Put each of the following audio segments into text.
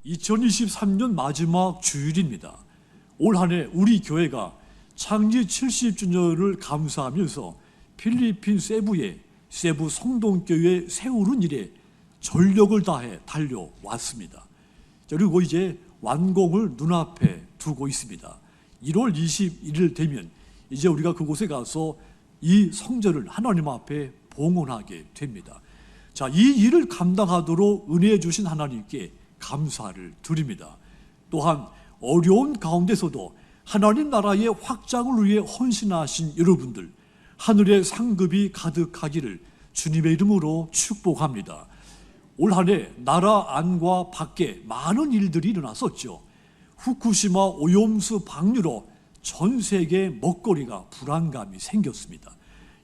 2023년 마지막 주일입니다. 올 한 해 우리 교회가 창지 70주년을 감사하면서 필리핀 세부의 세부 성동교회 세우는 일에 전력을 다해 달려왔습니다. 그리고 이제 완공을 눈앞에 두고 있습니다. 1월 21일 되면 이제 우리가 그곳에 가서 이 성전을 하나님 앞에 봉헌하게 됩니다. 자, 이 일을 감당하도록 은혜해 주신 하나님께 감사를 드립니다. 또한 어려운 가운데서도 하나님 나라의 확장을 위해 헌신하신 여러분들, 하늘의 상급이 가득하기를 주님의 이름으로 축복합니다. 올 한 해 나라 안과 밖에 많은 일들이 일어났었죠. 후쿠시마 오염수 방류로 전 세계 먹거리가 불안감이 생겼습니다.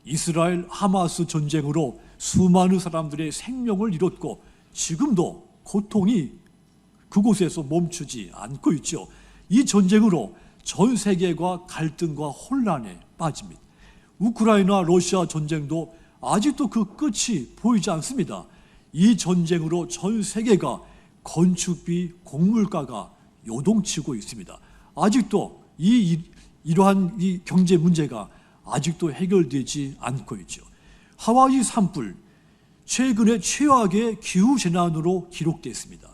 이스라엘 하마스 전쟁으로 수많은 사람들의 생명을 잃었고 지금도 고통이 그곳에서 멈추지 않고 있죠. 이 전쟁으로 전 세계가 갈등과 혼란에 빠집니다. 우크라이나 러시아 전쟁도 아직도 그 끝이 보이지 않습니다. 이 전쟁으로 전 세계가 건축비, 곡물가가 요동치고 있습니다. 아직도 이러한 이 경제 문제가 아직도 해결되지 않고 있죠. 하와이 산불, 최근에 최악의 기후재난으로 기록됐습니다.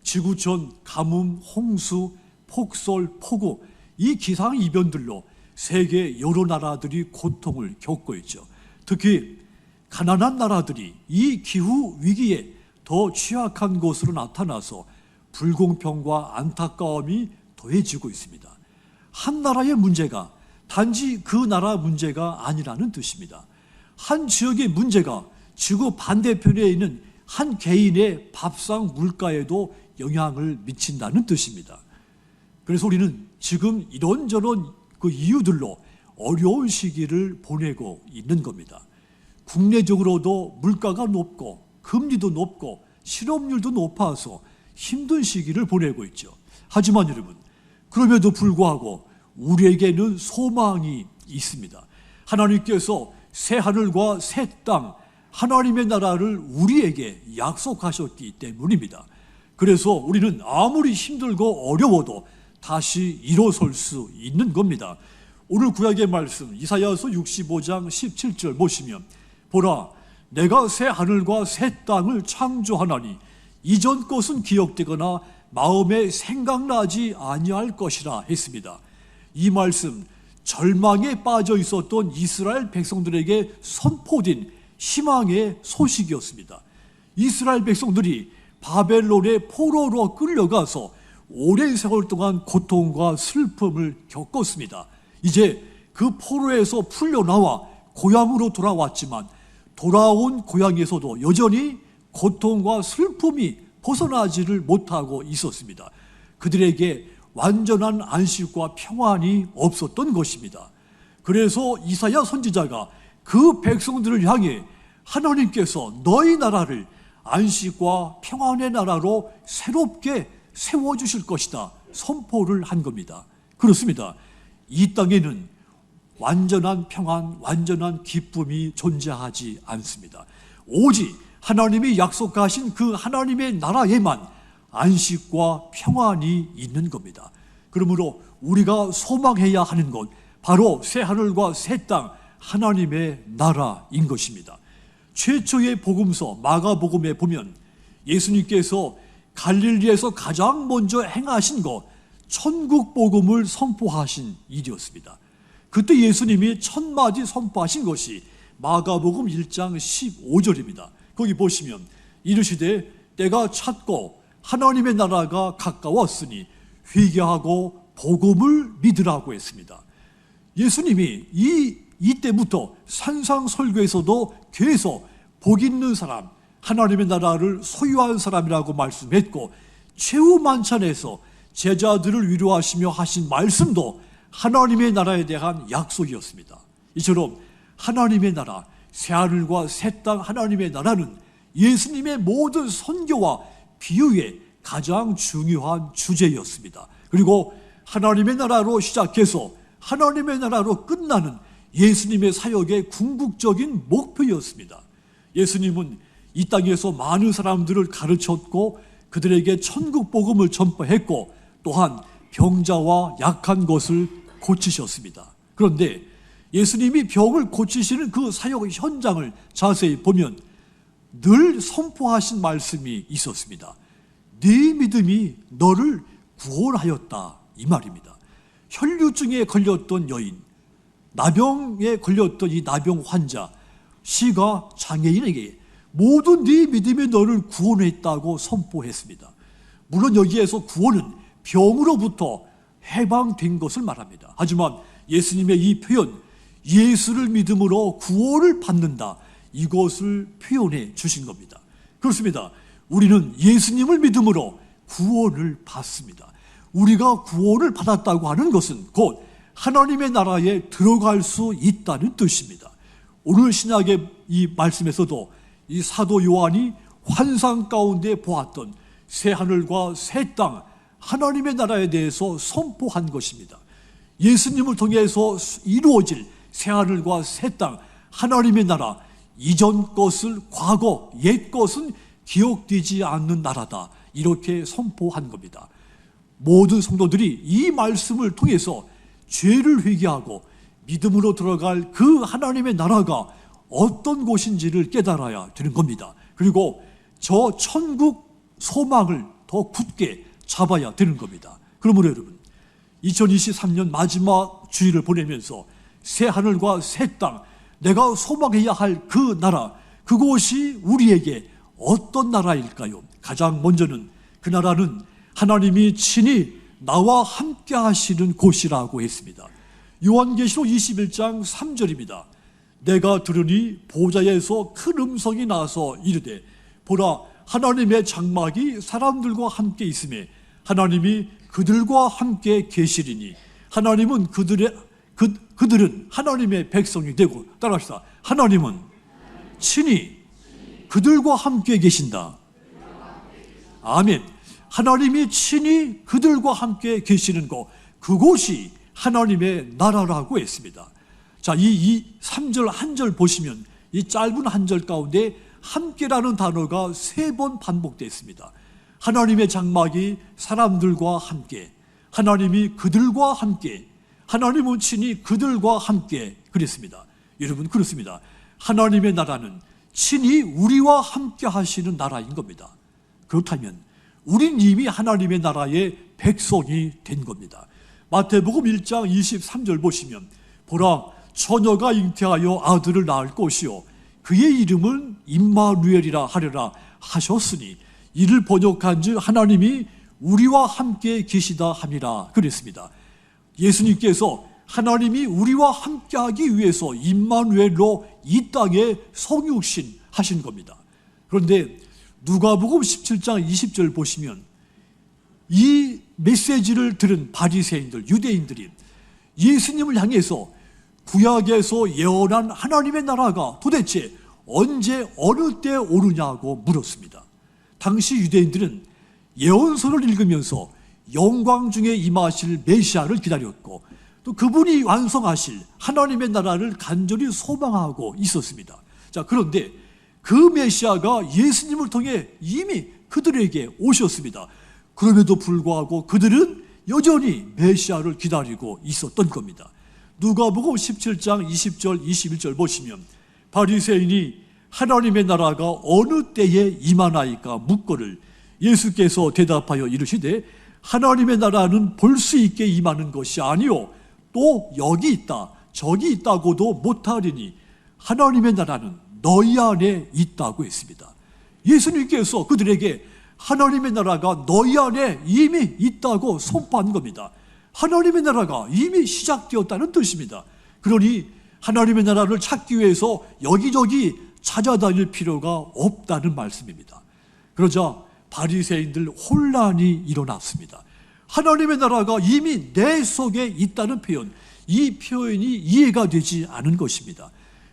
지구촌 가뭄, 홍수, 폭설, 폭우, 이 기상이변들로 세계 여러 나라들이 고통을 겪고 있죠. 특히 가난한 나라들이 이 기후 위기에 더 취약한 것으로 나타나서 불공평과 안타까움이 더해지고 있습니다. 한 나라의 문제가 단지 그 나라 문제가 아니라는 뜻입니다. 한 지역의 문제가 지구 반대편에 있는 한 개인의 밥상 물가에도 영향을 미친다는 뜻입니다. 그래서 우리는 지금 이런저런 그 이유들로 어려운 시기를 보내고 있는 겁니다. 국내적으로도 물가가 높고 금리도 높고 실업률도 높아서 힘든 시기를 보내고 있죠. 하지만 여러분, 그럼에도 불구하고 우리에게는 소망이 있습니다. 하나님께서 새 하늘과 새 땅, 하나님의 나라를 우리에게 약속하셨기 때문입니다. 그래서 우리는 아무리 힘들고 어려워도 다시 일어설 수 있는 겁니다. 오늘 구약의 말씀 이사야서 65장 17절 보시면, 보라, 내가 새 하늘과 새 땅을 창조하나니 이전 것은 기억되거나 마음에 생각나지 아니할 것이라 했습니다. 이 말씀, 절망에 빠져 있었던 이스라엘 백성들에게 선포된 희망의 소식이었습니다. 이스라엘 백성들이 바벨론의 포로로 끌려가서 오랜 세월 동안 고통과 슬픔을 겪었습니다. 이제 그 포로에서 풀려나와 고향으로 돌아왔지만 돌아온 고향에서도 여전히 고통과 슬픔이 벗어나지를 못하고 있었습니다. 그들에게 완전한 안식과 평안이 없었던 것입니다. 그래서 이사야 선지자가 그 백성들을 향해 하나님께서 너희 나라를 안식과 평안의 나라로 새롭게 세워주실 것이다 선포를 한 겁니다. 그렇습니다. 이 땅에는 완전한 평안, 완전한 기쁨이 존재하지 않습니다. 오직 하나님이 약속하신 그 하나님의 나라에만 안식과 평안이 있는 겁니다. 그러므로 우리가 소망해야 하는 것, 바로 새 하늘과 새 땅, 하나님의 나라인 것입니다. 최초의 복음서 마가복음에 보면 예수님께서 갈릴리에서 가장 먼저 행하신 것, 천국 복음을 선포하신 일이었습니다. 그때 예수님이 첫 마디 선포하신 것이 마가복음 1장 15절입니다. 거기 보시면 이르시되 때가 찼고 하나님의 나라가 가까웠으니 회개하고 복음을 믿으라고 했습니다. 예수님이 이때부터 산상설교에서도 계속 복 있는 사람, 하나님의 나라를 소유한 사람이라고 말씀했고, 최후 만찬에서 제자들을 위로하시며 하신 말씀도 하나님의 나라에 대한 약속이었습니다. 이처럼 하나님의 나라, 새하늘과 새 땅 하나님의 나라는 예수님의 모든 선교와 비유의 가장 중요한 주제였습니다. 그리고 하나님의 나라로 시작해서 하나님의 나라로 끝나는 예수님의 사역의 궁극적인 목표였습니다. 예수님은 이 땅에서 많은 사람들을 가르쳤고 그들에게 천국 복음을 전파했고 또한 병자와 약한 것을 고치셨습니다. 그런데 예수님이 병을 고치시는 그 사역 현장을 자세히 보면 늘 선포하신 말씀이 있었습니다. 네 믿음이 너를 구원하였다, 이 말입니다. 혈류증에 걸렸던 여인, 나병에 걸렸던 이 나병 환자, 시가 장애인에게 모든 네 믿음이 너를 구원했다고 선포했습니다. 물론 여기에서 구원은 병으로부터 해방된 것을 말합니다. 하지만 예수님의 이 표현, 예수를 믿음으로 구원을 받는다, 이것을 표현해 주신 겁니다. 그렇습니다. 우리는 예수님을 믿음으로 구원을 받습니다. 우리가 구원을 받았다고 하는 것은 곧 하나님의 나라에 들어갈 수 있다는 뜻입니다. 오늘 신약의 이 말씀에서도 이 사도 요한이 환상 가운데 보았던 새 하늘과 새 땅, 하나님의 나라에 대해서 선포한 것입니다. 예수님을 통해서 이루어질 새 하늘과 새 땅, 하나님의 나라, 이전 것을 과거, 옛 것은 기억되지 않는 나라다, 이렇게 선포한 겁니다. 모든 성도들이 이 말씀을 통해서 죄를 회개하고 믿음으로 들어갈 그 하나님의 나라가 어떤 곳인지를 깨달아야 되는 겁니다. 그리고 저 천국 소망을 더 굳게 잡아야 되는 겁니다. 그러므로 여러분, 2023년 마지막 주일을 보내면서 새 하늘과 새 땅, 내가 소망해야 할 그 나라, 그곳이 우리에게 어떤 나라일까요? 가장 먼저는 그 나라는 하나님이 친히 나와 함께 하시는 곳이라고 했습니다. 요한계시록 21장 3절입니다. 내가 들으니 보좌에서 큰 음성이 나서 이르되 보라, 하나님의 장막이 사람들과 함께 있으며 하나님이 그들과 함께 계시리니 하나님은 그들은 하나님의 백성이 되고, 따라합시다. 하나님은 친히 그들과 함께 계신다. 아멘. 하나님이 친히 그들과 함께 계시는 곳, 그곳이 하나님의 나라라고 했습니다. 자, 이 3절 한 절 보시면 이 짧은 한 절 가운데 함께라는 단어가 3번 반복됐습니다. 하나님의 장막이 사람들과 함께, 하나님이 그들과 함께, 하나님은 친히 그들과 함께 그랬습니다. 여러분, 그렇습니다. 하나님의 나라는 친히 우리와 함께 하시는 나라인 겁니다. 그렇다면 우린 이미 하나님의 나라의 백성이 된 겁니다. 마태복음 1장 23절 보시면 보라, 처녀가 잉태하여 아들을 낳을 것이요 그의 이름은 임마누엘이라 하려라 하셨으니 이를 번역한즉 하나님이 우리와 함께 계시다 함이라 그랬습니다. 예수님께서 하나님이 우리와 함께하기 위해서 임마누엘로 이 땅에 성육신 하신 겁니다. 그런데 누가복음 17장 20절 보시면 이 메시지를 들은 바리새인들, 유대인들이 예수님을 향해서 구약에서 예언한 하나님의 나라가 도대체 언제 어느 때 오느냐고 물었습니다. 당시 유대인들은 예언서를 읽으면서 영광 중에 임하실 메시아를 기다렸고 또 그분이 완성하실 하나님의 나라를 간절히 소망하고 있었습니다. 자, 그런데 그 메시아가 예수님을 통해 이미 그들에게 오셨습니다. 그럼에도 불구하고 그들은 여전히 메시아를 기다리고 있었던 겁니다. 누가복음 17장 20절 21절 보시면 바리새인이 하나님의 나라가 어느 때에 임하나이까 묻거늘 예수께서 대답하여 이르시되 하나님의 나라는 볼 수 있게 임하는 것이 아니요 또 여기 있다 저기 있다고도 못하리니 하나님의 나라는 너희 안에 있다고 했습니다. 예수님께서 그들에게 하나님의 나라가 너희 안에 이미 있다고 선포한 겁니다. 하나님의 나라가 이미 시작되었다는 뜻입니다. 그러니 하나님의 나라를 찾기 위해서 여기저기 찾아다닐 필요가 없다는 말씀입니다. 그러자 바리새인들 혼란이 일어났습니다. 하나님의 나라가 이미 내 속에 있다는 표현, 이 표현이 이해가 되지 않은 것입니다.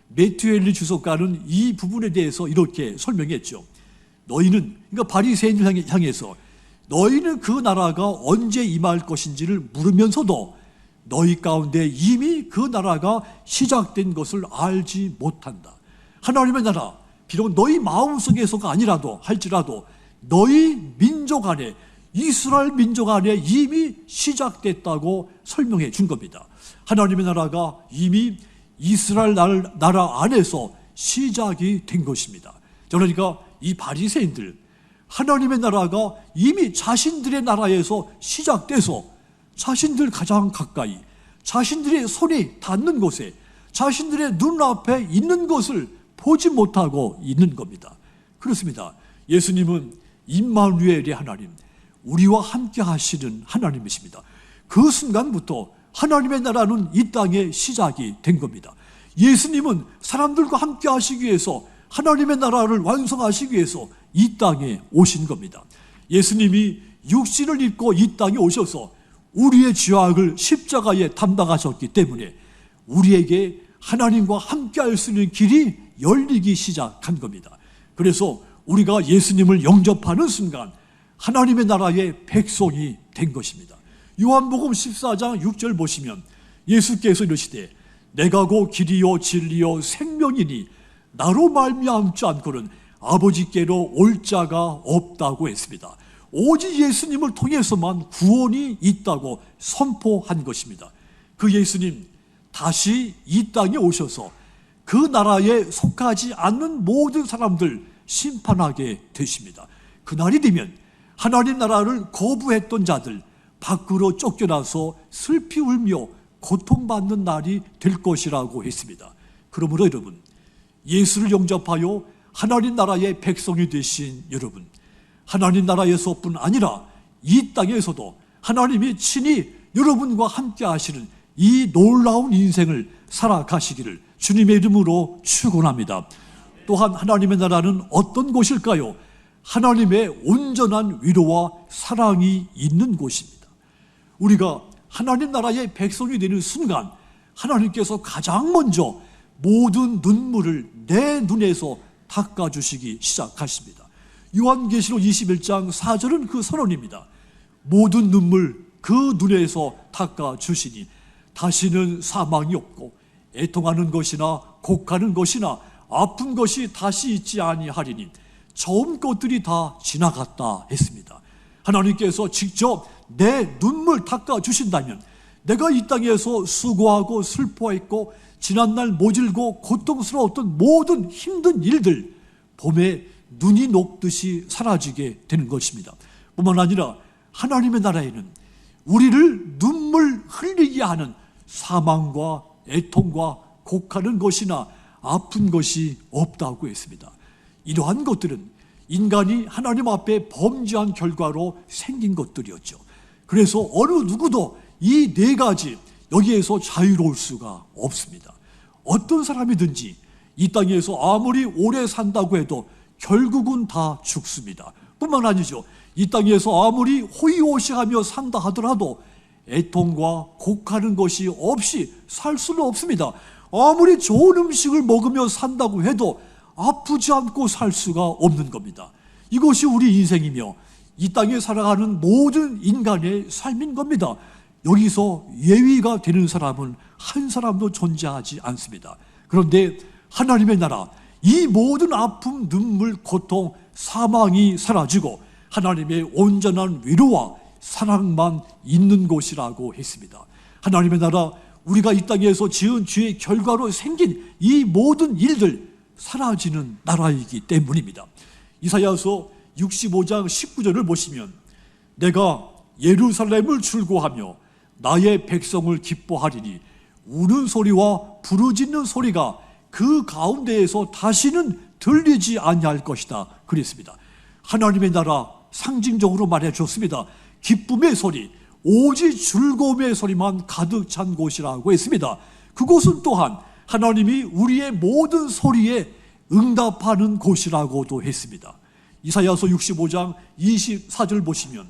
매튜 헨리 주석가는 이 부분에 대해서 이렇게 설명했죠. 너희는, 그러니까 바리새인을 향해서 너희는 그 나라가 언제 임할 것인지를 물으면서도 너희 가운데 이미 그 나라가 시작된 것을 알지 못한다. 하나님의 나라, 비록 너희 마음속에서가 아니라도 할지라도 너희 민족 안에, 이스라엘 민족 안에 이미 시작됐다고 설명해 준 겁니다. 하나님의 나라가 이미 이스라엘 나라 안에서 시작이 된 것입니다. 그러니까 이 바리새인들, 하나님의 나라가 이미 자신들의 나라에서 시작돼서 자신들 가장 가까이, 자신들의 손이 닿는 곳에, 자신들의 눈앞에 있는 것을 보지 못하고 있는 겁니다. 그렇습니다. 예수님은 임마누엘의 하나님, 우리와 함께 하시는 하나님이십니다. 그 순간부터 하나님의 나라는 이 땅에 시작이 된 겁니다. 예수님은 사람들과 함께 하시기 위해서, 하나님의 나라를 완성하시기 위해서 이 땅에 오신 겁니다. 예수님이 육신을 입고 이 땅에 오셔서 우리의 죄악을 십자가에 담당하셨기 때문에 우리에게 하나님과 함께 할 수 있는 길이 열리기 시작한 겁니다. 그래서 우리가 예수님을 영접하는 순간 하나님의 나라의 백성이 된 것입니다. 요한복음 14장 6절 보시면 예수께서 이르시되 내가 곧 길이요 진리요 생명이니 나로 말미암지 않고는 아버지께로 올 자가 없다고 했습니다. 오직 예수님을 통해서만 구원이 있다고 선포한 것입니다. 그 예수님 다시 이 땅에 오셔서 그 나라에 속하지 않는 모든 사람들 심판하게 되십니다. 그날이 되면 하나님 나라를 거부했던 자들 밖으로 쫓겨나서 슬피 울며 고통받는 날이 될 것이라고 했습니다. 그러므로 여러분, 예수를 영접하여 하나님 나라의 백성이 되신 여러분, 하나님 나라에서뿐 아니라 이 땅에서도 하나님이 친히 여러분과 함께 하시는 이 놀라운 인생을 살아가시기를 주님의 이름으로 축원합니다. 또한 하나님의 나라는 어떤 곳일까요? 하나님의 온전한 위로와 사랑이 있는 곳입니다. 우리가 하나님 나라의 백성이 되는 순간 하나님께서 가장 먼저 모든 눈물을 내 눈에서 닦아주시기 시작하십니다. 요한계시록 21장 4절은 그 선언입니다. 모든 눈물 그 눈에서 닦아주시니 다시는 사망이 없고 애통하는 것이나 곡하는 것이나 아픈 것이 다시 있지 아니하리니 처음 것들이 다 지나갔다 했습니다. 하나님께서 직접 내 눈물 닦아주신다면 내가 이 땅에서 수고하고 슬퍼했고 지난날 모질고 고통스러웠던 모든 힘든 일들 봄에 눈이 녹듯이 사라지게 되는 것입니다. 뿐만 아니라 하나님의 나라에는 우리를 눈물 흘리게 하는 사망과 애통과 곡하는 것이나 아픈 것이 없다고 했습니다. 이러한 것들은 인간이 하나님 앞에 범죄한 결과로 생긴 것들이었죠. 그래서 어느 누구도 이 네 가지 여기에서 자유로울 수가 없습니다. 어떤 사람이든지 이 땅에서 아무리 오래 산다고 해도 결국은 다 죽습니다. 뿐만 아니죠. 이 땅에서 아무리 호의호식하며 산다 하더라도 애통과 곡하는 것이 없이 살 수는 없습니다. 아무리 좋은 음식을 먹으며 산다고 해도 아프지 않고 살 수가 없는 겁니다. 이것이 우리 인생이며 이 땅에 살아가는 모든 인간의 삶인 겁니다. 여기서 예외가 되는 사람은 한 사람도 존재하지 않습니다. 그런데 하나님의 나라, 이 모든 아픔, 눈물, 고통, 사망이 사라지고 하나님의 온전한 위로와 사랑만 있는 곳이라고 했습니다. 하나님의 나라, 우리가 이 땅에서 지은 죄의 결과로 생긴 이 모든 일들 사라지는 나라이기 때문입니다. 이사야서 65장 19절을 보시면 내가 예루살렘을 즐거하며 나의 백성을 기뻐하리니 우는 소리와 부르짖는 소리가 그 가운데에서 다시는 들리지 아니할 것이다 그랬습니다. 하나님의 나라 상징적으로 말해줬습니다. 기쁨의 소리, 오직 즐거움의 소리만 가득 찬 곳이라고 했습니다. 그곳은 또한 하나님이 우리의 모든 소리에 응답하는 곳이라고도 했습니다. 이사야서 65장 24절 보시면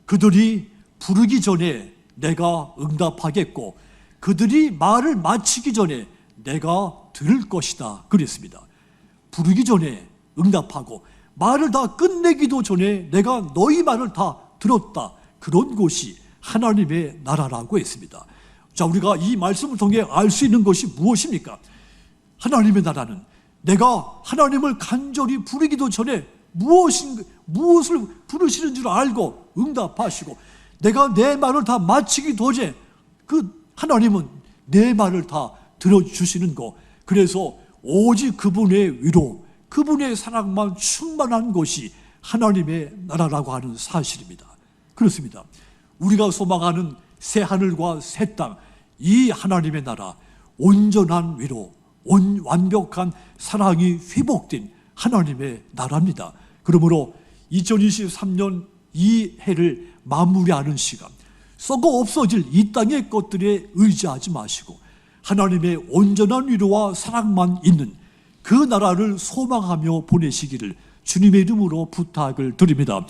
그들이 부르기 전에 내가 응답하겠고 그들이 말을 마치기 전에 내가 들을 것이다 그랬습니다. 부르기 전에 응답하고 말을 다 끝내기도 전에 내가 너희 말을 다 들었다. 그런 곳이 하나님의 나라라고 했습니다. 자, 우리가 이 말씀을 통해 알 수 있는 것이 무엇입니까? 하나님의 나라는 내가 하나님을 간절히 부르기도 전에 무엇을 부르시는 줄 알고 응답하시고 내가 내 말을 다 마치기 도제 그 하나님은 내 말을 다 들어주시는 거. 그래서 오직 그분의 위로, 그분의 사랑만 충만한 것이 하나님의 나라라고 하는 사실입니다. 그렇습니다. 우리가 소망하는 새 하늘과 새 땅, 이 하나님의 나라, 온전한 위로, 완벽한 사랑이 회복된 하나님의 나라입니다. 그러므로 2023년 이 해를 마무리하는 시간, 썩어 없어질 이 땅의 것들에 의지하지 마시고 하나님의 온전한 위로와 사랑만 있는 그 나라를 소망하며 보내시기를 주님의 이름으로 부탁을 드립니다.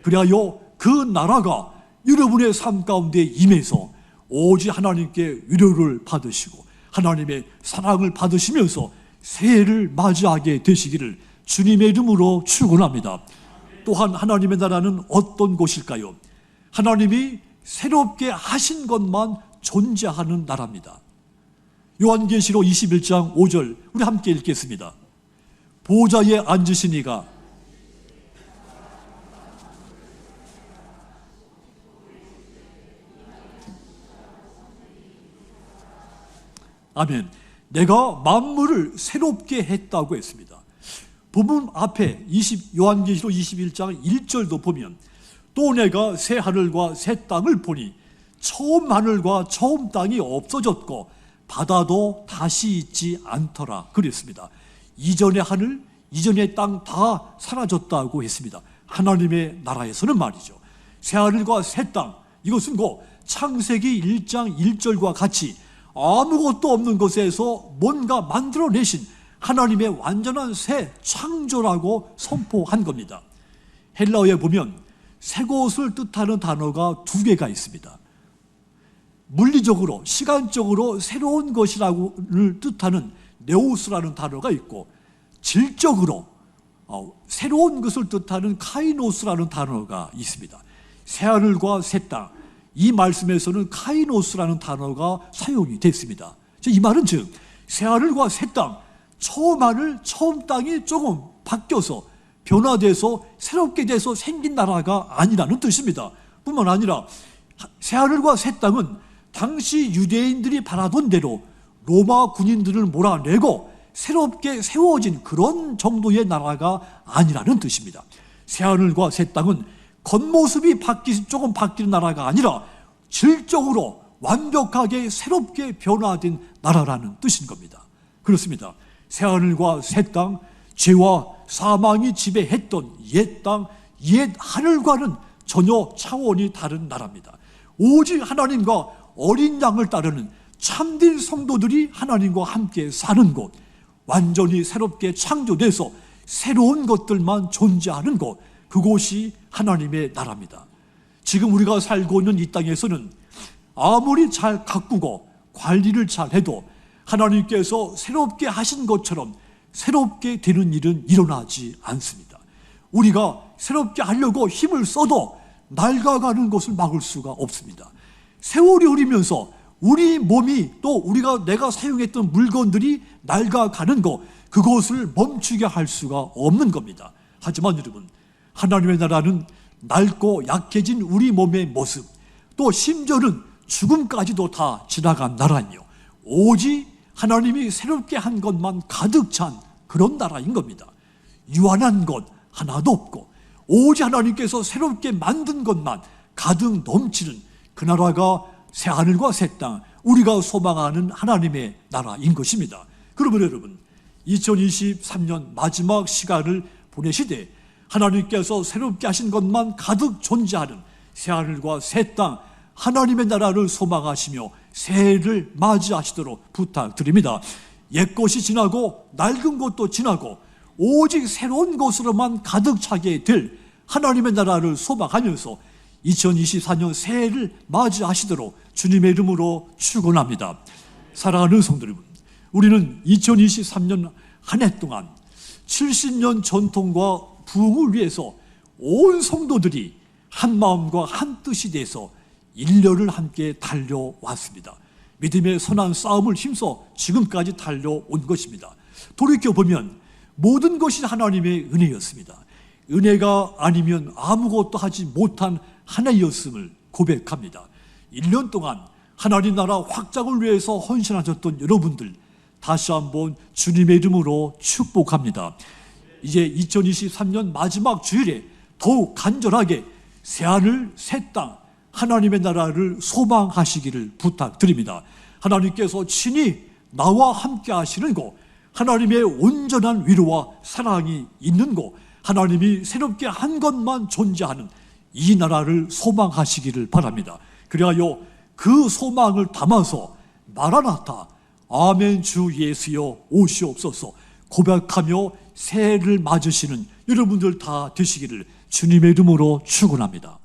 그리하여 그 나라가 여러분의 삶 가운데 임해서 오직 하나님께 위로를 받으시고 하나님의 사랑을 받으시면서 새해를 맞이하게 되시기를 주님의 이름으로 축원합니다. 또한 하나님의 나라는 어떤 곳일까요? 하나님이 새롭게 하신 것만 존재하는 나라입니다. 요한계시록 21장 5절 우리 함께 읽겠습니다. 보좌에 앉으신 이가 아멘. 내가 만물을 새롭게 했다고 했습니다. 부분 앞에 요한계시록 21장 1절도 보면 또 내가 새 하늘과 새 땅을 보니 처음 하늘과 처음 땅이 없어졌고 바다도 다시 있지 않더라 그랬습니다. 이전의 하늘, 이전의 땅 다 사라졌다고 했습니다. 하나님의 나라에서는 말이죠. 새 하늘과 새 땅, 이것은 곧 창세기 1장 1절과 같이 아무것도 없는 것에서 뭔가 만들어내신 하나님의 완전한 새 창조라고 선포한 겁니다. 헬라어에 보면 새 것을 뜻하는 단어가 두 개가 있습니다. 물리적으로, 시간적으로 새로운 것이라고를 뜻하는 네오스라는 단어가 있고 질적으로 새로운 것을 뜻하는 카이노스라는 단어가 있습니다. 새하늘과 새 땅, 이 말씀에서는 카이노스라는 단어가 사용이 됐습니다. 이 말은 즉 새하늘과 새 땅, 처음 하늘, 처음 땅이 조금 바뀌어서 변화돼서 새롭게 돼서 생긴 나라가 아니라는 뜻입니다. 뿐만 아니라 새하늘과 새 땅은 당시 유대인들이 바라던 대로 로마 군인들을 몰아내고 새롭게 세워진 그런 정도의 나라가 아니라는 뜻입니다. 새하늘과 새 땅은 겉모습이 조금 바뀌는 나라가 아니라 질적으로 완벽하게 새롭게 변화된 나라라는 뜻인 겁니다. 그렇습니다. 새하늘과 새 땅, 죄와 사망이 지배했던 옛 땅, 옛 하늘과는 전혀 차원이 다른 나라입니다. 오직 하나님과 어린 양을 따르는 참된 성도들이 하나님과 함께 사는 곳, 완전히 새롭게 창조돼서 새로운 것들만 존재하는 곳, 그곳이 하나님의 나라입니다. 지금 우리가 살고 있는 이 땅에서는 아무리 잘 가꾸고 관리를 잘 해도 하나님께서 새롭게 하신 것처럼 새롭게 되는 일은 일어나지 않습니다. 우리가 새롭게 하려고 힘을 써도 낡아가는 것을 막을 수가 없습니다. 세월이 흐르면서 우리 몸이 또 내가 사용했던 물건들이 낡아가는 것, 그것을 멈추게 할 수가 없는 겁니다. 하지만 여러분, 하나님의 나라는 낡고 약해진 우리 몸의 모습, 또 심지어는 죽음까지도 다 지나간 나라니요, 오직 하나님이 새롭게 한 것만 가득 찬 그런 나라인 겁니다. 유한한 것 하나도 없고 오직 하나님께서 새롭게 만든 것만 가득 넘치는 그 나라가 새하늘과 새 땅, 우리가 소망하는 하나님의 나라인 것입니다. 그러면 여러분, 2023년 마지막 시간을 보내시되 하나님께서 새롭게 하신 것만 가득 존재하는 새하늘과 새 땅, 하나님의 나라를 소망하시며 새해를 맞이하시도록 부탁드립니다. 옛것이 지나고 낡은 것도 지나고 오직 새로운 것으로만 가득 차게 될 하나님의 나라를 소망하면서 2024년 새해를 맞이하시도록 주님의 이름으로 축원합니다. 사랑하는 성도 여러분, 우리는 2023년 한 해 동안 70년 전통과 부흥을 위해서 온 성도들이 한 마음과 한 뜻이 돼서 1년을 함께 달려왔습니다. 믿음의 선한 싸움을 힘써 지금까지 달려온 것입니다. 돌이켜보면 모든 것이 하나님의 은혜였습니다. 은혜가 아니면 아무것도 하지 못한 하나였음을 고백합니다. 1년 동안 하나님 나라 확장을 위해서 헌신하셨던 여러분들, 다시 한번 주님의 이름으로 축복합니다. 이제 2023년 마지막 주일에 더욱 간절하게 새하늘 새 땅 하나님의 나라를 소망하시기를 부탁드립니다. 하나님께서 친히 나와 함께 하시는 곳, 하나님의 온전한 위로와 사랑이 있는 곳, 하나님이 새롭게 한 것만 존재하는 이 나라를 소망하시기를 바랍니다. 그리하여 그 소망을 담아서 마라나타, 아멘 주 예수여 오시옵소서 고백하며 새해를 맞으시는 여러분들 다 되시기를 주님의 이름으로 축원합니다.